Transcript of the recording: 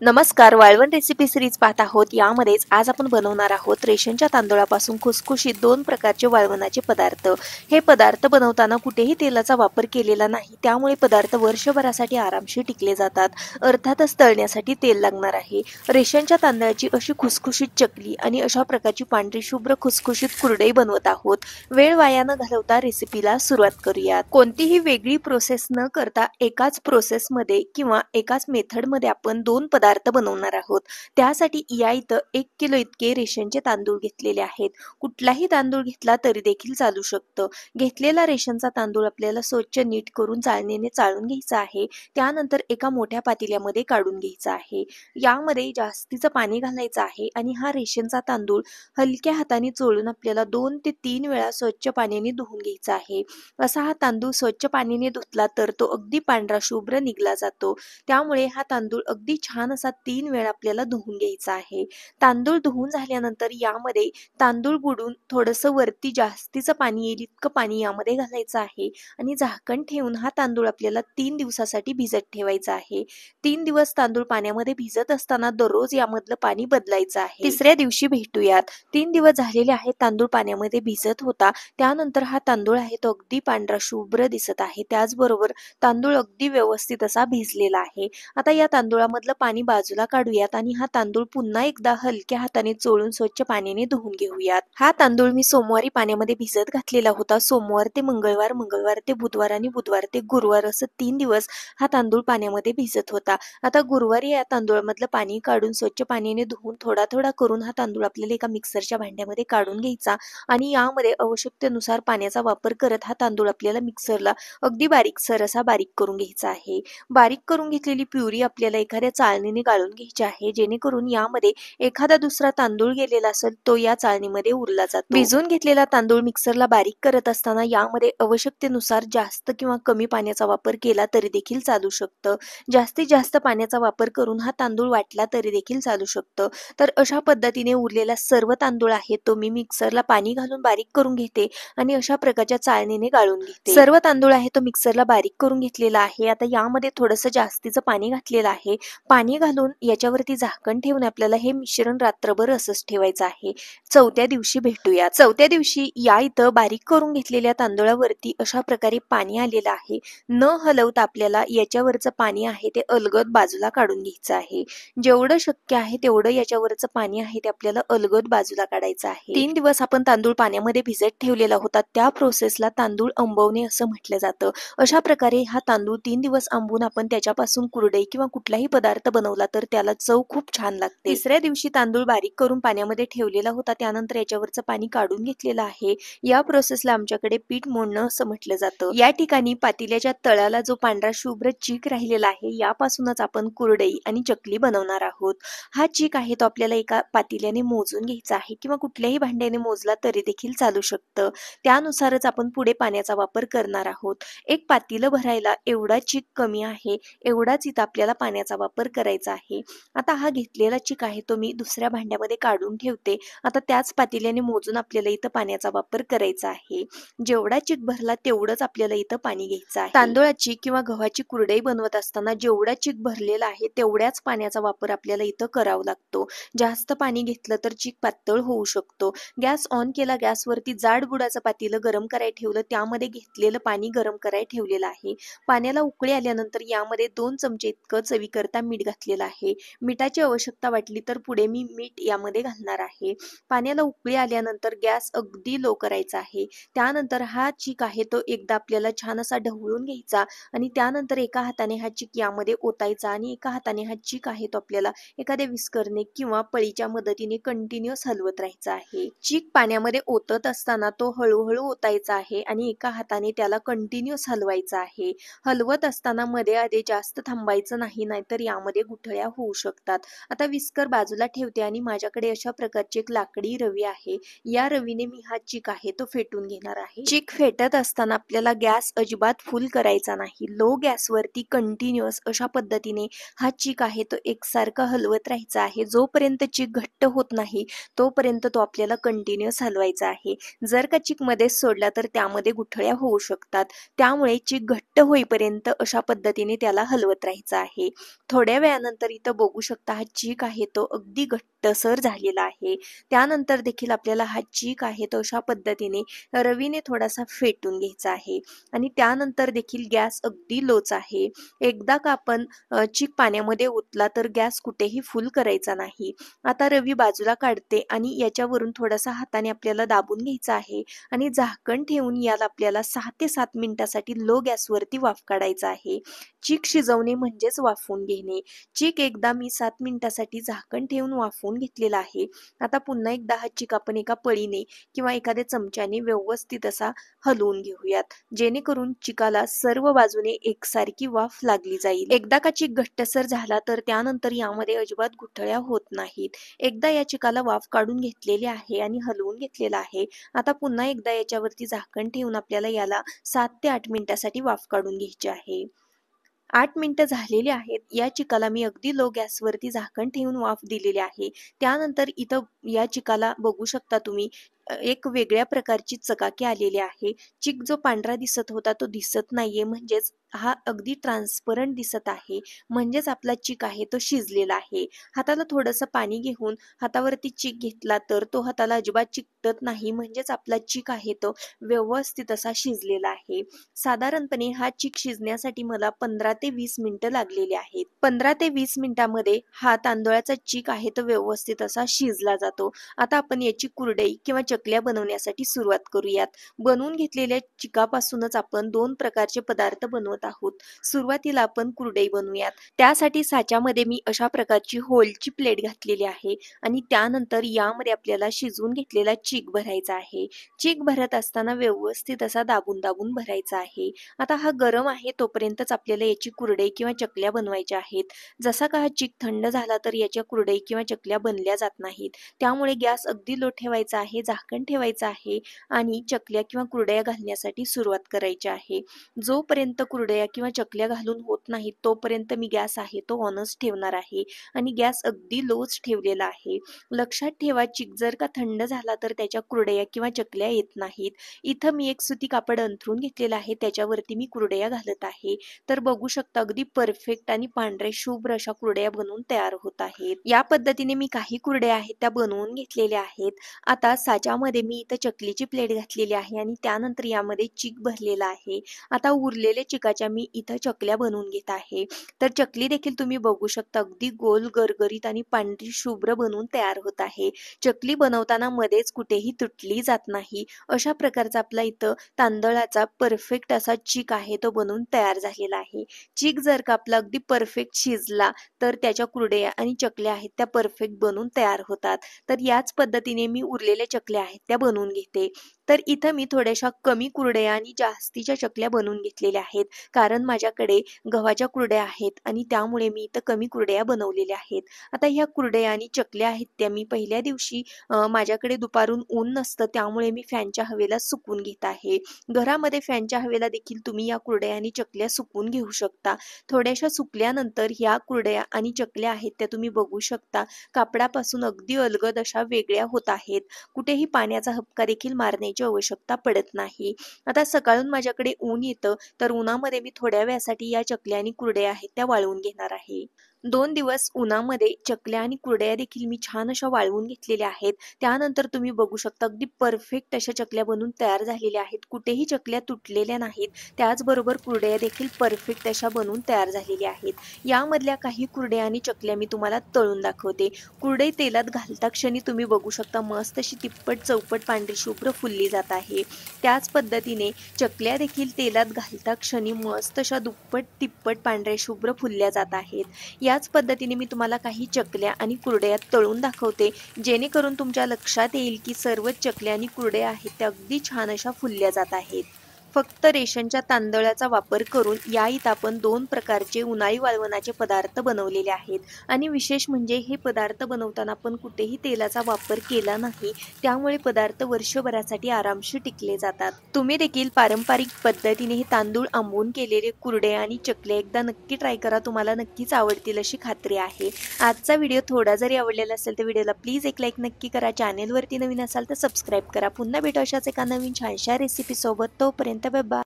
नमस्कार, वाळवण recipe series पाहत आहोत। यामध्येच आज आपण बनवणार आहोत रेशनच्या तांदूळापासून खुसखुशीत दोन प्रकारचे वाळवणाचे पदार्थ। हे पदार्थ बनवताना कुठेही तेलाचा वापर केलेला नाही, त्यामुळे पदार्थ वर्षभरासाठी आरामशीर टिकले जातात। अर्थातच तळण्यासाठी तेल लागणार आहे। रेशनच्या तांदळाची अशी खुसखुशीत चकली आणि अशा प्रकारची पांढरी शुभ्र खुसखुशीत कुरडई बनवत आहोत। वेळ वाया न घालवता रेसिपीला सुरुवात करूयात। कोणतीही वेगळी प्रोसेस न करता एकाच प्रोसेसमध्ये किंवा एकाच मेथडमध्ये आपण दोन पदार्थ बनवणार आहोत। त्यासाठी या इथं 1 किलो इतके रेशनचे तांदूळ घेतलेले आहेत। कुठलाही तांदूळ घेतला तरी देखील चालू शकतं। घेतलेला रेशनचा तांदूळ आपल्याला स्वच्छ नीट करून चाळणीने चाळून घ्यायचा आहे। त्यानंतर एका मोठ्या पातेल्यामध्ये काढून घ्यायचा आहे। यामध्ये जास्तीचं पाणी घालायचं आहे आणि हा रेशनचा तांदूळ हलक्या हाताने चोळून आपल्याला 2 ते 3 वेळा स्वच्छ पाण्याने धुवून घ्यायचा आहे। असा हा तांदूळ स्वच्छ पाण्याने धुतला तर तो अगदी पांढरा शुभ्र निघला जातो। त्यामुळे हा तांदूळ अगदी छान असा 3 वेळा आपल्याला धुवून घ्यायचा आहे। तांदूळ धुवून झाल्यानंतर यामध्ये तांदूळ बुडून थोडंसं वरती जास्तीचं पाणी येईल इतकं पाणी यामध्ये घालायचं आहे आणि झाकण ठेवून हा तांदूळ आपल्याला 3 दिवसासाठी भिजत ठेवायचा आहे। 3 दिवस तांदूळ पाण्यामध्ये भिजत असताना दररोज यामधलं पाणी बदलायचं आहे। तिसऱ्या दिवशी भेटूयात। 3 दिवस झालेले आहेत तांदूळ पाण्यामध्ये भिजत होता। त्यानंतर हा तांदूळ आहे तो अगदी पांढरा शुभ्र दिसत आहे। त्याचबरोबर तांदूळ अगदी व्यवस्थित असा भिजलेला आहे। आता या तांदूळामधलं पाणी बाजूला काढूयात आणि हा तांदूळ पुन्हा एकदा हलक्या हाताने चोळून स्वच्छ पाण्याने धुवून घेऊयात। हा तांदूळ मी सोमवारी पाण्यामध्ये भिजत घातलेला होता। सोमवार ते मंगळवार, मंगळवार ते बुधवार आणि बुधवार ते गुरुवार असं 3 दिवस हा तांदूळ पाण्यामध्ये भिजत होता। आता गुरुवारी या तांदूळामधलं पाणी काढून स्वच्छ पाण्याने धुवून थोडा थोडा करून हा तांदूळ आपल्याला एका मिक्सरच्या भांड्यामध्ये काढून घ्यायचा आणि यामध्ये आवश्यकतेनुसार पाण्याचा वापर करत हा तांदूळ आपल्याला मिक्सरला अगदी बारीकसर असा बारीक करून घ्यायचा आहे। बारीक करून घेतलेली प्युरी आपल्याला एखाद्या चाळणीने गाळून घ्यायची आहे, जेणेकरून यामध्ये एखादा दुसरा तांदूळ गेलेला असेल तो या चाळणीमध्ये उरला जातो। भिजवून घेतलेला तांदूळ मिक्सरला बारीक करत असताना यामध्ये आवश्यकतेनुसार जास्त किंवा कमी पाण्याचा वापर केला तरी देखील चालू शकतं। जास्तीत जास्त पाण्याचा वापर करून हा तांदूळ वाटला तरी देखील चालू शकतं। तर अशा पद्धतीने उरलेला सर्व तांदूळ आहे तो मी मिक्सरला पाणी घालून बारीक करून घेते आणि अशा प्रकारच्या चाळणीने गाळून घेते। सर्व तांदूळ आहे तो मिक्सरला बारीक करून घेतलेला आहे। आता यामध्ये थोडंसं जास्तीचं पाणी घातलेलं आहे। पाणी घालून याच्यावरती झाकण ठेवून आपल्याला हे मिश्रण रात्रभर असंच ठेवायचं आहे। चौथ्या दिवशी भेटूया। चौथ्या दिवशी या इथं बारीक करून घेतलेल्या तांदूळावरती अशा प्रकारे पाणी आलेलं आहे। न हलवता आपल्याला याच्यावरचं पाणी आहे ते अलगद बाजूला काढून घ्यायचं आहे। जेवढं शक्य आहे तेवढं याच्यावरचं पाणी आहे ते आपल्याला अलगद बाजूला काढायचं आहे। 3 दिवस आपण तांदूळ पाण्यामध्ये भिजत ठेवलेला होता, त्या प्रोसेसला तांदूळ आंबवणे असं म्हटलं जातं। अशा प्रकारे हा तांदूळ 3 दिवस आंबून आपण त्याच्यापासून कुरडई किंवा कुठलाही पदार्थ बनवला तर त्याला चव खूप छान लागते। तिसऱ्या दिवशी तांदूळ बारीक करून पाण्यामध्ये ठेवलेला होता, त्यानंतर याच्यावरचं पाणी काढून घेतलेलं आहे। या प्रोसेसला आमच्याकडे पीठ मोडणं असं म्हटलं जातं। या ठिकाणी पातेल्याच्या तळाला जो पांढरा शुभ्र चीक राहिलेला आहे यापासूनच आपण कुरडई आणि चकली बनवणार आहोत। हा चीक आहे तो आपल्याला एका पातेल्याने मोजून घ्यायचा आहे किंवा कुठल्याही भांड्याने मोजला तरी देखील चालू शकतं। त्यानुसारच आपण पुढे पाण्याचा वापर करणार आहोत। एक पातेलं भरायला एवढा चीक कमी आहे, एवढाच इथं आपल्याला पाण्याचा वापर करायचा आहे। आता हा घेतलेला चीक आहे तो मी दुसऱ्या भांड्यामध्ये काढून ठेवते। आता त्याच पातेल्याने मोजून आपल्याला इथं पाण्याचा वापर करायचा आहे। जेवढा चीक भरला तेवढंच आपल्याला इथं पाणी घ्यायचं आहे। तांदूळाची किंवा गव्हाची कुरडई बनवत असताना जेवढा चीक भरलेला आहे तेवढ्याच पाण्याचा वापर आपल्याला इथं करावा लागतो। जास्त पाणी घेतलं तर चीक पातळ होऊ शकतो। गॅस ऑन केला, गॅसवरती जाड बुडाचं पातेलं गरम करायला ठेवलं, त्यामध्ये घेतलेलं पाणी गरम करायला ठेवलेलं आहे। पाण्याला उकळी आल्यानंतर यामध्ये 2 चमचे इतकं चवीकरता मीठ घातलेलं आहे। मिठाची आवश्यकता वाटली तर पुढे मी मीठ यामध्ये घालणार आहे। पाण्याला उकळी आल्यानंतर गॅस अगदी लो करायचा आहे। त्यानंतर हा चीक आहे तो एकदा आपल्याला छान असा ढवळून घ्यायचा आणि त्यानंतर एका हाताने हा चीक यामध्ये ओतायचा आणि एका हाताने हा चीक आहे तो आपल्याला एखाद्या विस्करणे किंवा पळीच्या मदतीने कंटिन्युअस हलवत राहायचा आहे। चीक पाण्यामध्ये ओतत असताना तो हळूहळू ओतायचा आहे आणि एका हाताने त्याला कंटिन्युअस हलवायचा आहे। हलवत असताना मध्ये आधी जास्त थांबायचं नाही, नाहीतर यामध्ये गुठळ्या होऊ शकतात। आता विस्कर बाजूला ठेवते आणि माझ्याकडे अशा प्रकारची एक लाकडी रवी आहे। या रवीने मी हा चीक आहे तो फेटून घेणार आहे। चीक फेटत असताना आपल्याला गॅस अजिबात फुल करायचा नाही। लो गॅसवरती कंटिन्युअस अशा पद्धतीने हा चीक आहे तो एकसारखा हलवत राहायचा आहे। जोपर्यंत चीक घट्ट होत नाही तोपर्यंत तो आपल्याला कंटिन्युअस हलवायचा आहे। जर का चीक मध्येच सोडला तर त्यामध्ये गुठळ्या होऊ शकतात। त्यामुळे चीक घट्ट होईपर्यंत अशा पद्धतीने त्याला हलवत राहायचं आहे। थोड्या वेळानंतर त्यानंतर इथं बघू शकता हा चीक आहे तो अगदी घट्टसर झालेला आहे। त्यानंतर देखील आपल्याला हा चीक आहे तो अशा पद्धतीने रवीने थोडासा फेटून घ्यायचा आहे आणि त्यानंतर देखील गॅस अगदी लोच आहे। एकदा का आपण चीक पाण्यामध्ये ओतला तर गॅस कुठेही फुल करायचा नाही। आता रवी बाजूला काढते आणि याच्यावरून थोडासा हाताने आपल्याला दाबून घ्यायचा आहे आणि झाकण ठेवून याला आपल्याला 6 ते 7 मिनिटासाठी लो गॅसवरती वाफ काढायचा आहे। चीक शिजवणे म्हणजेच वाफवून घेणे। चीक एकदा मी 7 मिनिटासाठी झाकण ठेवून वाफवून घेतलेला आहे। आता पुन्हा एकदा हा चीक आपण एका पळीने किंवा एखाद्या चमच्याने व्यवस्थित असा हलवून घेऊयात, जेणेकरून चिकाला सर्व बाजूने एकसारखी वाफ लागली जाईल। एकदा का चीक घट्टसर झाला तर त्यानंतर यामध्ये अजिबात गुठळ्या होत नाहीत। एकदा या चिकाला वाफ काढून घेतलेली आहे आणि हलवून घेतलेला आहे। आता पुन्हा एकदा याच्यावरती झाकण ठेवून आपल्याला याला 7 ते 8 मिनिटासाठी वाफ काढून घ्यायची आहे। 8 मिनिटं झालेली आहेत। या चिकाला मी अगदी लो गॅसवरती झाकण ठेवून वाफ दिलेली आहे। त्यानंतर इथं या चिकाला बघू शकता तुम्ही एक वेगळ्या प्रकारची चकाकी आलेली आहे। चीक जो पांढरा दिसत होता तो दिसत नाहीये, म्हणजेच हा अगदी ट्रान्सपरंट दिसत आहे, म्हणजेच आपला चीक आहे तो शिजलेला आहे। हाताला थोडंसं पाणी घेऊन हातावरती चीक घेतला तर तो हाताला अजिबात चिकटत नाही, म्हणजेच आपला चीक आहे तो व्यवस्थित असा शिजलेला आहे। साधारणपणे हा चीक शिजण्यासाठी मला 15 ते 20 मिनिटं लागलेली आहेत। 15 ते 20 मिनिटांमध्ये हा तांदळाचा चीक आहे तो व्यवस्थित असा शिजला जातो। आता आपण याची कुरडई किंवा चकल्या बनवण्यासाठी सुरुवात करूयात। बनवून घेतलेल्या चिकापासूनच आपण 2 प्रकारचे पदार्थ बनवत आहोत। सुरुवातीला आपण कुरडई बनवूयात। त्यासाठी साच्यामध्ये मी अशा प्रकारची होलची प्लेट घातलेली आहे आणि त्यानंतर यामध्ये आपल्याला शिजवून घेतलेला चीक भरायचा आहे। चीक भरत असताना व्यवस्थित असा दाबून दाबून भरायचा आहे। आता हा गरम आहे तोपर्यंतच आपल्याला याची कुरडई किंवा चकल्या बनवायच्या आहेत। जसा का हा चीक थंड झाला तर याच्या कुरडई किंवा चकल्या बनल्या जात नाहीत। त्यामुळे गॅस अगदी लो ठेवायचा आहे, झाकण ठेवायचं आहे आणि चकल्या किंवा कुरडया घालण्यासाठी सुरुवात करायची आहे। जोपर्यंत कुरडया किंवा चकल्या घालून होत नाही तोपर्यंत मी गॅस आहे तो ऑनच ठेवणार आहे आणि गॅस अगदी लोच ठेवलेला आहे। लक्षात ठेवा, चीक जर का थंड झाला तर त्याच्या कुरडया किंवा चकल्या येत नाहीत। इथं मी एक सुती कापड अंथरून घेतलेलं आहे, त्याच्यावरती मी कुरडया घालत आहे। तर बघू शकता अगदी परफेक्ट आणि पांढरे शुभ्र अशा कुरडया बनवून तयार होत आहेत। या पद्धतीने मी काही कुरडया आहेत त्या बनवून घेतलेल्या आहेत। आता साच्यामध्ये मी इथं चकलीची प्लेट घातलेली आहे आणि त्यानंतर यामध्ये चीक भरलेला आहे। आता उरलेल्या चिकाच्या मी इथं चकल्या बनवून घेत आहे। तर चकली देखील तुम्ही बघू शकता अगदी गोल गरगरीत आणि पांढरी शुभ्र बनवून तयार होत आहे। चकली बनवताना मध्येच कुठेही तुटली जात नाही, अशा प्रकारचा आपला इथं तांदळाचा परफेक्ट असा चीक आहे तो बनवून तयार झालेला आहे। चीक जर का आपला अगदी परफेक्ट शिजला तर त्याच्या कुरडया आणि चकल्या आहेत त्या परफेक्ट बनवून तयार होतात। तर याच पद्धतीने मी उरलेल्या चकल्या आहेत त्या बनवून घेते। तर इथं मी थोड्याशा कमी कुरडया आणि जास्तीच्या चकल्या बनवून घेतलेल्या आहेत, कारण माझ्याकडे गव्हाच्या कुरडया आहेत आणि त्यामुळे मी इथं कमी कुरडया बनवलेल्या आहेत। आता ह्या कुरडया आणि चकल्या आहेत त्या मी पहिल्या दिवशी माझ्याकडे दुपारून ऊन नसतं त्यामुळे मी फॅनच्या हवेला सुकवून घेत आहे। घरामध्ये फॅनच्या हवेला देखील तुम्ही या कुरडया आणि चकल्या सुकवून घेऊ शकता। थोड्याशा सुकल्यानंतर ह्या कुरडया आणि चकल्या आहेत त्या तुम्ही बघू शकता कापडापासून अगदी अलगद अशा वेगळ्या होत आहेत। कुठेही पाण्याचा हबका देखील मारण्याची आवश्यकता पडत नाही। आता सकाळून माझ्याकडे ऊन येतं तर उन्हामध्ये मी थोड्या वेळासाठी या चकल्या आणि कुरडया आहेत त्या वाळवून घेणार आहे। 2 दिवस उन्हामध्ये चकल्या आणि कुरडया देखील मी छान अशा वाळवून घेतलेल्या आहेत। त्यानंतर तुम्ही बघू शकता अगदी परफेक्ट अशा चकल्या बनून तयार झालेल्या आहेत। कुठेही चकल्या तुटलेल्या नाहीत, त्याचबरोबर कुरडया देखील परफेक्ट अशा बनवून तयार झालेल्या आहेत। यामधल्या काही कुरडया आणि चकल्या मी तुम्हाला तळून दाखवते। कुरडई तेलात घालता क्षणी तुम्ही बघू शकता मस्त अशी तिप्पट चौपट पांढरी शुभ्र फुलली जात आहे। त्याच पद्धतीने चकल्या देखील तेलात घालता क्षणी मस्त अशा दुप्पट तिप्पट पांढऱ्या शुभ्र फुलल्या जात आहेत। याच पद्धतीने मी तुम्हाला काही चकल्या आणि कुरडया तळून दाखवते, जेणेकरून तुमच्या लक्षात येईल की सर्व चकल्या आणि कुरडया आहेत त्या अगदी छान अशा फुलल्या जात आहेत। फक्त रेशनच्या तांदळाचा वापर करून या इथं आपण 2 प्रकारचे उन्हाळी वाळवणाचे पदार्थ बनवलेले आहेत आणि विशेष म्हणजे हे पदार्थ बनवताना आपण कुठेही तेलाचा वापर केला नाही, त्यामुळे पदार्थ वर्षभरासाठी आरामशीर टिकले जातात। तुम्ही देखील पारंपरिक पद्धतीने हे तांदूळ आंबवून केलेले कुरडया आणि चकल्या एकदा नक्की ट्राय करा, तुम्हाला नक्कीच आवडतील अशी खात्री आहे। आजचा व्हिडिओ थोडा जरी आवडलेला असेल तर व्हिडिओला प्लीज एक लाईक नक्की करा। चॅनेलवरती नवीन असाल तर सबस्क्राईब करा। पुन्हा भेटू अशाच एका नवीन छानशा रेसिपी सोबत, तोपर्यंत बाय बाय।